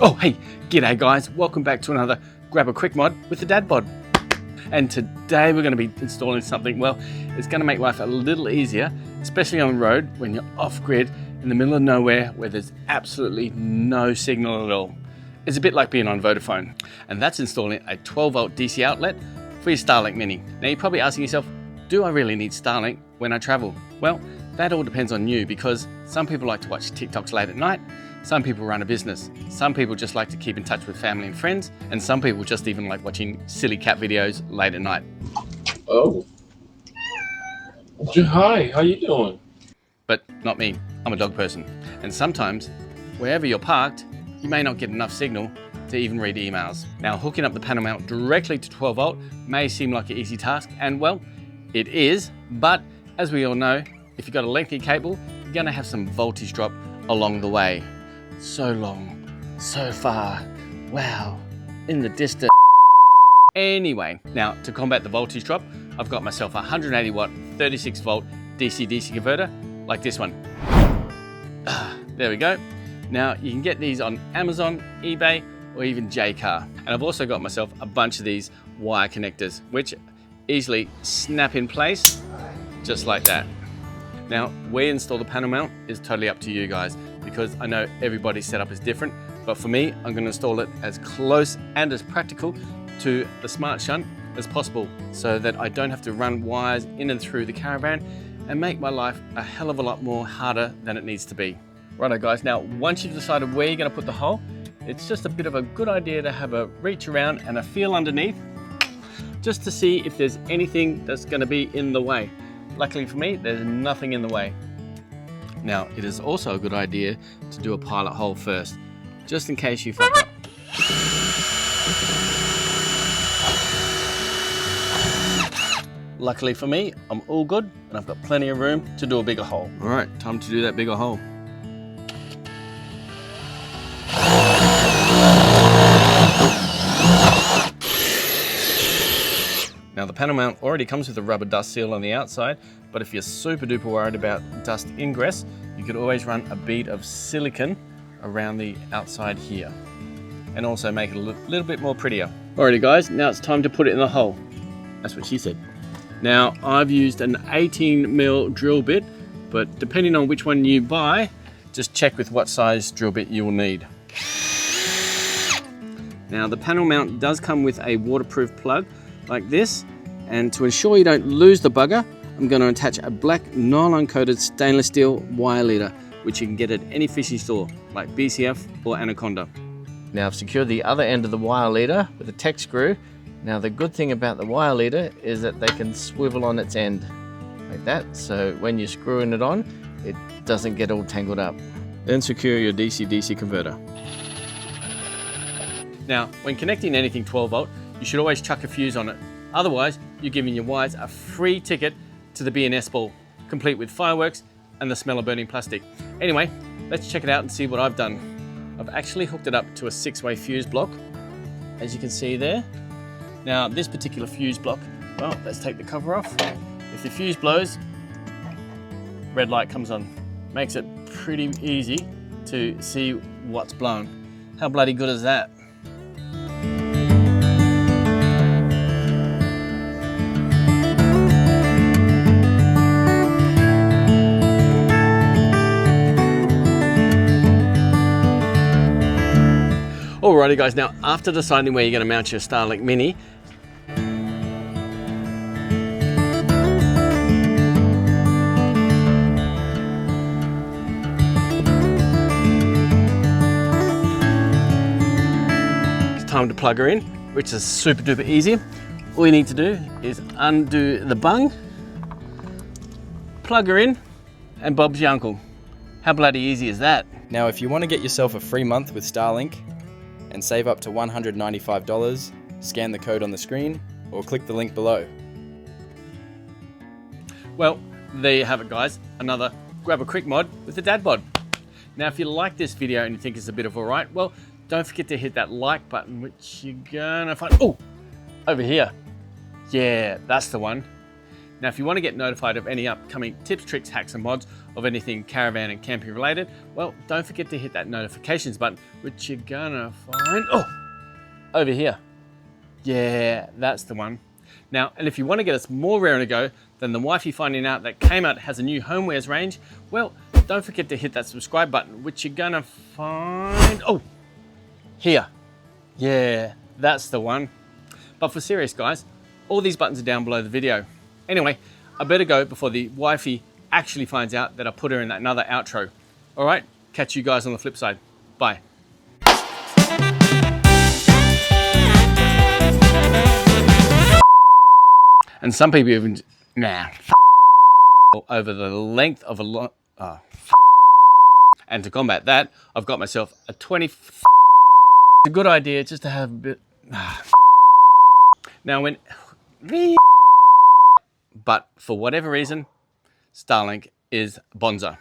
Oh, hey, g'day guys. Welcome back to another Grab a Quick Mod with the Dad Bod. And today we're going to be installing something, well, it's going to make life a little easier, especially on the road when you're off grid in the middle of nowhere where there's absolutely no signal at all. It's a bit like being on Vodafone. And that's installing a 12 volt DC outlet for your Starlink Mini. Now you're probably asking yourself, do I really need Starlink when I travel? Well, that all depends on you, because some people like to watch TikToks late at night, some people run a business, some people just like to keep in touch with family and friends, and some people just even like watching silly cat videos late at night. Oh. Hi, how you doing? But not me, I'm a dog person. And sometimes, wherever you're parked, you may not get enough signal to even read emails. Now, hooking up the panel mount directly to 12 volt may seem like an easy task, and well, it is, but as we all know, if you've got a lengthy cable, you're gonna have some voltage drop along the way. So long, so far, wow, in the distance. Anyway, now to combat the voltage drop, I've got myself a 180 watt, 36 volt DC-DC converter, like this one. There we go. Now you can get these on Amazon, eBay, or even Jaycar. And I've also got myself a bunch of these wire connectors, which easily snap in place, just like that. Now, where you install the panel mount is totally up to you guys, because I know everybody's setup is different, but for me, I'm gonna install it as close and as practical to the smart shunt as possible, so that I don't have to run wires in and through the caravan and make my life a hell of a lot more harder than it needs to be. Righto guys, now once you've decided where you're gonna put the hole, it's just a bit of a good idea to have a reach around and a feel underneath, just to see if there's anything that's gonna be in the way. Luckily for me, there's nothing in the way. Now, it is also a good idea to do a pilot hole first, just in case you fuck up. Luckily for me, I'm all good, and I've got plenty of room to do a bigger hole. All right, time to do that bigger hole. Now the panel mount already comes with a rubber dust seal on the outside, but if you're super duper worried about dust ingress, you could always run a bead of silicone around the outside here, and also make it a little bit more prettier. Alrighty guys, now it's time to put it in the hole. That's what she said. Now I've used an 18mm drill bit, but depending on which one you buy, just check with what size drill bit you will need. Now the panel mount does come with a waterproof plug like this, and to ensure you don't lose the bugger, I'm going to attach a black nylon coated stainless steel wire leader, which you can get at any fishing store like BCF or Anaconda. Now I've secured the other end of the wire leader with a Tek screw. Now the good thing about the wire leader is that they can swivel on its end like that, so when you're screwing it on, it doesn't get all tangled up. Then secure your DC-DC converter. Now when connecting anything 12 volt, you should always chuck a fuse on it. Otherwise, you're giving your wires a free ticket to the B&S ball, complete with fireworks and the smell of burning plastic. Anyway, let's check it out and see what I've done. I've actually hooked it up to a 6-way fuse block, as you can see there. Now, this particular fuse block, well, let's take the cover off. If the fuse blows, red light comes on. Makes it pretty easy to see what's blown. How bloody good is that? Alrighty guys, now after deciding where you're going to mount your Starlink Mini, it's time to plug her in, which is super duper easy. All you need to do is undo the bung, plug her in, and Bob's your uncle. How bloody easy is that? Now, if you want to get yourself a free month with Starlink and save up to $195, scan the code on the screen or click the link below. Well, there you have it guys, another Grab a Quick Mod with the Dad Bod. Now if you like this video and you think it's a bit of alright, well, don't forget to hit that like button, which you're gonna find, oh, over here. Yeah, that's the one. Now, if you want to get notified of any upcoming tips, tricks, hacks and mods, of anything caravan and camping related, well, don't forget to hit that notifications button, which you're gonna find, over here. Yeah, that's the one. Now, and if you want to get us more raring to go than the wifey finding out that Kmart has a new homewares range, well, don't forget to hit that subscribe button, which you're gonna find, here. Yeah, that's the one. But for serious, guys, all these buttons are down below the video. Anyway, I better go before the wifey actually finds out that I put her in another outro. All right, catch you guys on the flip side. Bye. And some people even, over the length of a lot. And to combat that, I've got myself a 20. A good idea just to have a bit. Now when, but for whatever reason, Starlink is bonza.